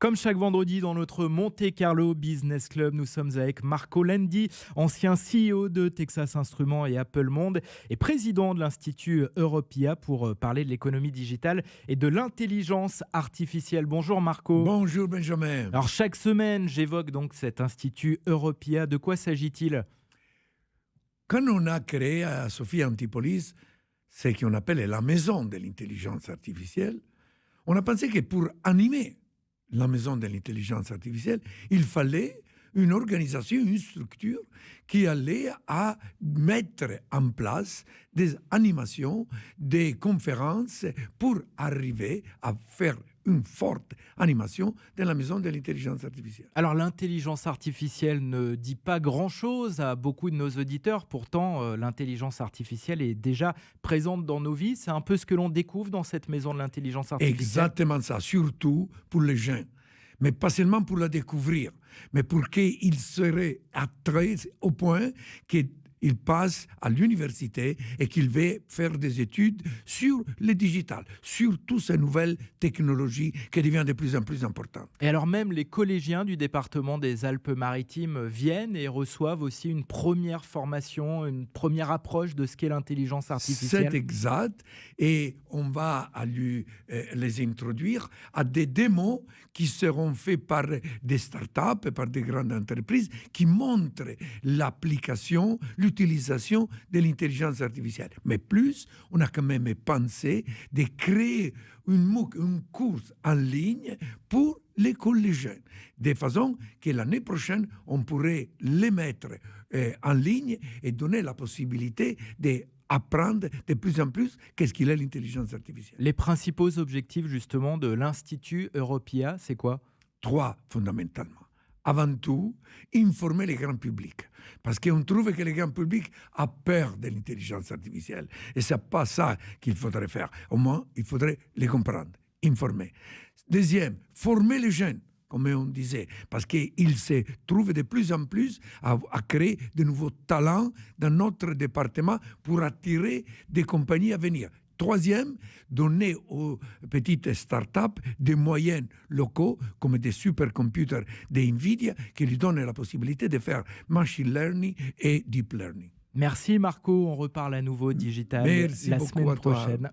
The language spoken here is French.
Comme chaque vendredi dans notre Monte Carlo Business Club, nous sommes avec Marco Lendi, ancien CEO de Texas Instruments et Apple Monde et président de l'Institut Europia pour parler de l'économie digitale et de l'intelligence artificielle. Bonjour Marco. Bonjour Benjamin. Alors chaque semaine, j'évoque donc cet Institut Europia. De quoi s'agit-il ? Quand on a créé à Sophia Antipolis ce qu'on appelle la maison de l'intelligence artificielle, on a pensé que pour animer la maison de l'intelligence artificielle, il fallait une organisation, une structure qui allait à mettre en place des animations, des conférences pour arriver à faire une forte animation de la maison de l'intelligence artificielle. Alors l'intelligence artificielle ne dit pas grand-chose à beaucoup de nos auditeurs. Pourtant, l'intelligence artificielle est déjà présente dans nos vies. C'est un peu ce que l'on découvre dans cette maison de l'intelligence artificielle. Exactement ça, surtout pour les jeunes. Mais pas seulement pour la découvrir, mais pour qu'ils seraient attirés au point qu'ils passent à l'université et qu'ils vont faire des études sur le digital, sur toutes ces nouvelles technologies qui deviennent de plus en plus importantes. Et alors même les collégiens du département des Alpes-Maritimes viennent et reçoivent aussi une première formation, une première approche de ce qu'est l'intelligence artificielle. C'est exact. Et on va les introduire à des démos qui seront faits par des startups et par des grandes entreprises qui montrent l'application, l'utilisation de l'intelligence artificielle. Mais plus, on a quand même pensé de créer une course en ligne pour les collégiens, de façon que l'année prochaine, on pourrait les mettre en ligne et donner la possibilité d'apprendre de plus en plus qu'est-ce qu'il est l'intelligence artificielle. Les principaux objectifs justement de l'Institut Europia, c'est quoi ? 3 fondamentalement. Avant tout, informer le grand public. Parce qu'on trouve que le grand public a peur de l'intelligence artificielle. Et ce n'est pas ça qu'il faudrait faire. Au moins, il faudrait les comprendre, informer. Deuxième, former les jeunes, comme on disait, parce qu'ils se trouvent de plus en plus à créer de nouveaux talents dans notre département pour attirer des compagnies à venir. Troisième, donner aux petites startups des moyens locaux, comme des supercomputers de NVIDIA, qui lui donnent la possibilité de faire machine learning et deep learning. Merci Marco, on reparle à nouveau digital Merci la beaucoup semaine à toi. prochaine.